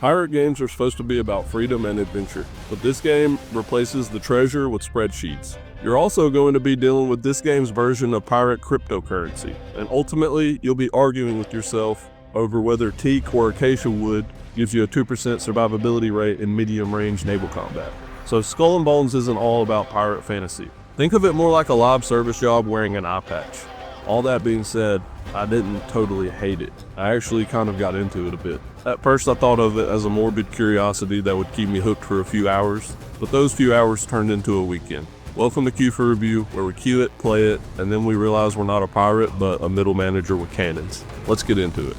Pirate games are supposed to be about freedom and adventure, but this game replaces the treasure with spreadsheets. You're also going to be dealing with this game's version of pirate cryptocurrency, and ultimately you'll be arguing with yourself over whether teak or acacia wood gives you a 2% survivability rate in medium-range naval combat. So Skull and Bones isn't all about pirate fantasy. Think of it more like a live service job wearing an eye patch. All that being said, I didn't totally hate it. I actually kind of got into it a bit. At first I thought of it as a morbid curiosity that would keep me hooked for a few hours, but those few hours turned into a weekend. Welcome to Q for Review, where we queue it, play it, and then we realize we're not a pirate, but a middle manager with cannons. Let's get into it.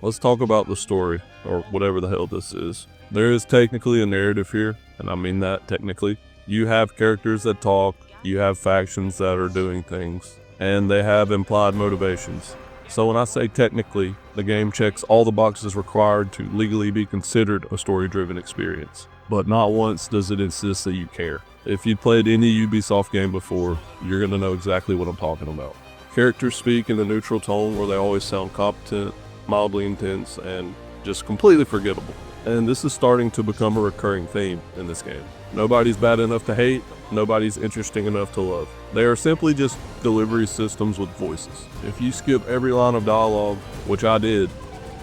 Let's talk about the story, or whatever the hell this is. There is technically a narrative here, and I mean that technically. You have characters that talk, you have factions that are doing things, and they have implied motivations. So when I say technically, the game checks all the boxes required to legally be considered a story-driven experience. But not once does it insist that you care. If you've played any Ubisoft game before, you're going to know exactly what I'm talking about. Characters speak in a neutral tone where they always sound competent, mildly intense, and just completely forgettable. And this is starting to become a recurring theme in this game. Nobody's bad enough to hate, nobody's interesting enough to love. They are simply just delivery systems with voices. If you skip every line of dialogue, which I did,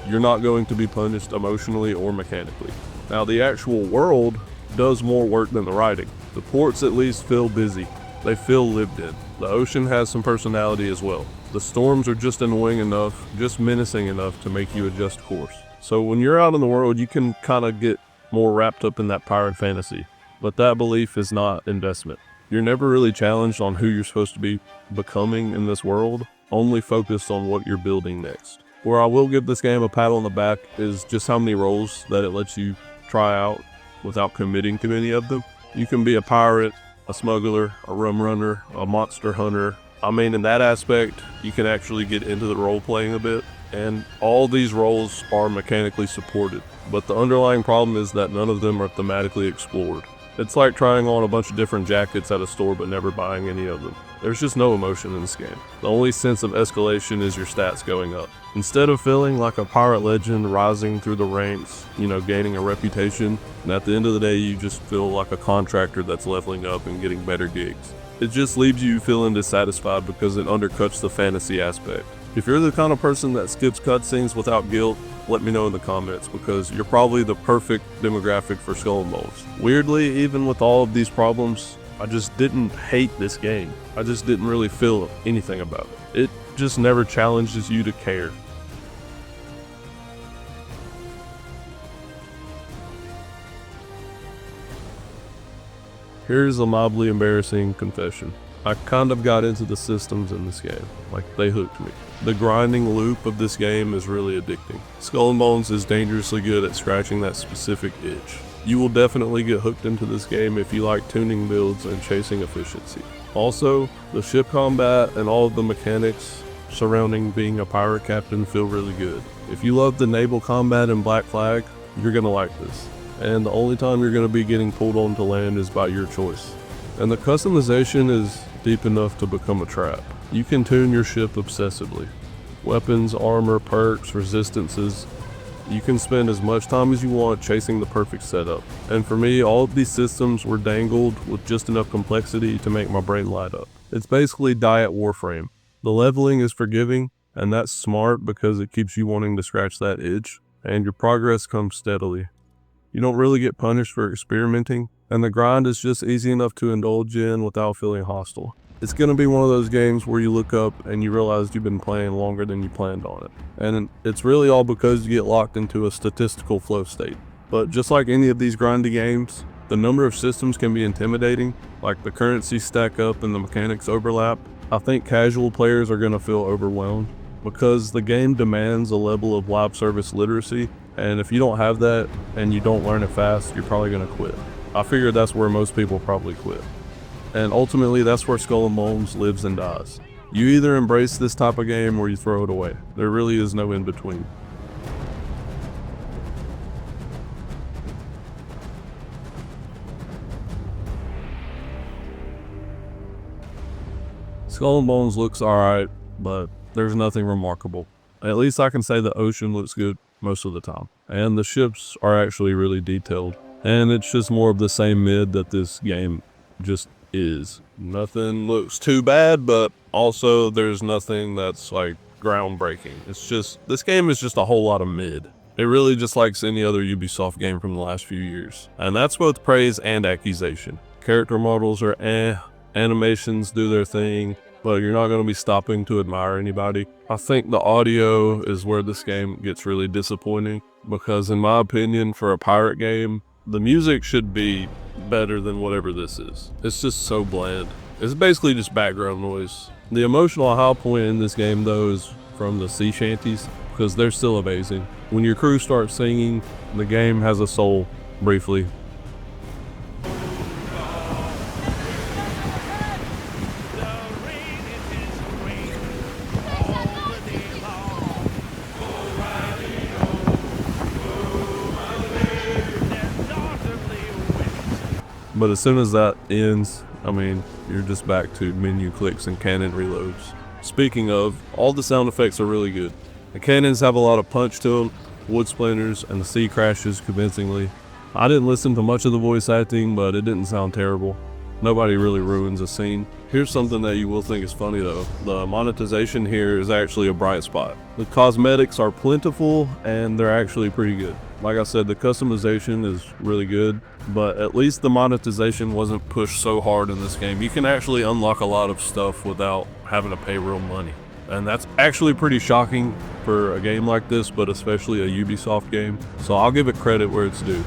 you're not going to be punished emotionally or mechanically. Now the actual world does more work than the writing. The ports at least feel busy. They feel lived in. The ocean has some personality as well. The storms are just annoying enough, just menacing enough to make you adjust course. So when you're out in the world, you can kind of get more wrapped up in that pirate fantasy. But that belief is not investment. You're never really challenged on who you're supposed to be becoming in this world, only focused on what you're building next. Where I will give this game a pat on the back is just how many roles that it lets you try out without committing to any of them. You can be a pirate, a smuggler, a rum runner, a monster hunter. I mean, in that aspect, you can actually get into the role playing a bit, and all these roles are mechanically supported, but the underlying problem is that none of them are thematically explored. It's like trying on a bunch of different jackets at a store but never buying any of them. There's just no emotion in this game. The only sense of escalation is your stats going up. Instead of feeling like a pirate legend rising through the ranks, gaining a reputation, and at the end of the day you just feel like a contractor that's leveling up and getting better gigs. It just leaves you feeling dissatisfied because it undercuts the fantasy aspect. If you're the kind of person that skips cutscenes without guilt, let me know in the comments, because you're probably the perfect demographic for Skull and Bones. Weirdly, even with all of these problems, I just didn't hate this game. I just didn't really feel anything about it. It just never challenges you to care. Here's a mildly embarrassing confession. I kind of got into the systems in this game, like they hooked me. The grinding loop of this game is really addicting. Skull and Bones is dangerously good at scratching that specific itch. You will definitely get hooked into this game if you like tuning builds and chasing efficiency. Also, the ship combat and all of the mechanics surrounding being a pirate captain feel really good. If you love the naval combat in Black Flag, you're gonna like this. And the only time you're going to be getting pulled onto land is by your choice. And the customization is deep enough to become a trap. You can tune your ship obsessively. Weapons, armor, perks, resistances. You can spend as much time as you want chasing the perfect setup. And for me, all of these systems were dangled with just enough complexity to make my brain light up. It's basically Diet Warframe. The leveling is forgiving, and that's smart because it keeps you wanting to scratch that itch, and your progress comes steadily. You don't really get punished for experimenting, and the grind is just easy enough to indulge in without feeling hostile. It's going to be one of those games where you look up and you realize you've been playing longer than you planned on it. And it's really all because you get locked into a statistical flow state. But just like any of these grindy games, the number of systems can be intimidating, like the currencies stack up and the mechanics overlap. I think casual players are going to feel overwhelmed because the game demands a level of live service literacy. And if you don't have that and you don't learn it fast, you're probably going to quit. I figured that's where most people probably quit. And ultimately, that's where Skull and Bones lives and dies. You either embrace this type of game or you throw it away. There really is no in between. Skull and Bones looks alright, but there's nothing remarkable. At least I can say the ocean looks good most of the time. And the ships are actually really detailed. And it's just more of the same mid that this game just is. Nothing looks too bad, but also there's nothing that's like groundbreaking. It's just, this game is just a whole lot of mid. It really just likes any other Ubisoft game from the last few years. And that's both praise and accusation. Character models are animations do their thing, but you're not going to be stopping to admire anybody. I think the audio is where this game gets really disappointing, because in my opinion, for a pirate game, the music should be better than whatever this is. It's just so bland. It's basically just background noise. The emotional high point in this game though is from the sea shanties, because they're still amazing. When your crew starts singing, the game has a soul, briefly. But as soon as that ends, I mean, you're just back to menu clicks and cannon reloads. Speaking of, all the sound effects are really good. The cannons have a lot of punch to them, wood splinters, and the sea crashes convincingly. I didn't listen to much of the voice acting, but it didn't sound terrible. Nobody really ruins a scene. Here's something that you will think is funny though. The monetization here is actually a bright spot. The cosmetics are plentiful and they're actually pretty good. Like I said, the customization is really good, but at least the monetization wasn't pushed so hard in this game. You can actually unlock a lot of stuff without having to pay real money. And that's actually pretty shocking for a game like this, but especially a Ubisoft game. So I'll give it credit where it's due.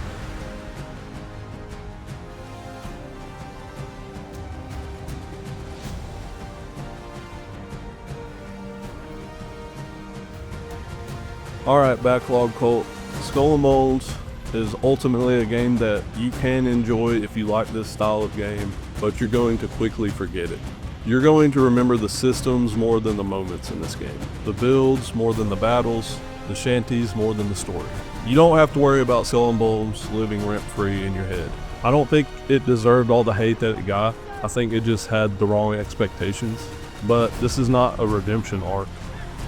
Alright, Backlog Cult. Skull and Bones is ultimately a game that you can enjoy if you like this style of game, but you're going to quickly forget it. You're going to remember the systems more than the moments in this game, the builds more than the battles, the shanties more than the story. You don't have to worry about Skull and Bones living rent-free in your head. I don't think it deserved all the hate that it got. I think it just had the wrong expectations. But this is not a redemption arc.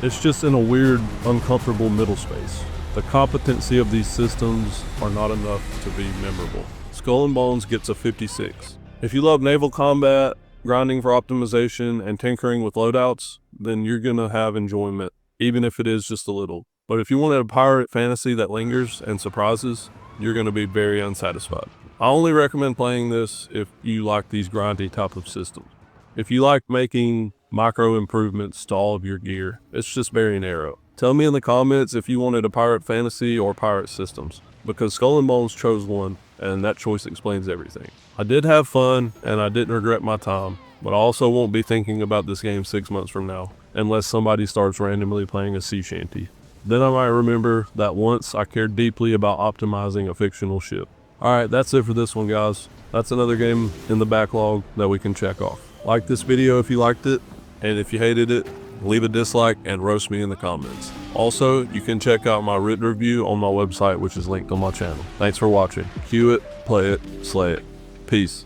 It's just in a weird, uncomfortable middle space. The competency of these systems are not enough to be memorable. Skull and Bones gets a 56. If you love naval combat, grinding for optimization, and tinkering with loadouts, then you're gonna have enjoyment, even if it is just a little. But if you wanted a pirate fantasy that lingers and surprises, you're gonna be very unsatisfied. I only recommend playing this if you like these grindy type of systems. If you like making micro improvements to all of your gear, it's just very narrow. Tell me in the comments if you wanted a pirate fantasy or pirate systems, because Skull and Bones chose one, and that choice explains everything. I did have fun, and I didn't regret my time, but I also won't be thinking about this game 6 months from now, unless somebody starts randomly playing a sea shanty. Then I might remember that once I cared deeply about optimizing a fictional ship. Alright, that's it for this one, guys. That's another game in the backlog that we can check off. Like this video if you liked it, and if you hated it, leave a dislike and roast me in the comments. Also, you can check out my written review on my website, which is linked on my channel. Thanks for watching. Cue it, play it, slay it. Peace.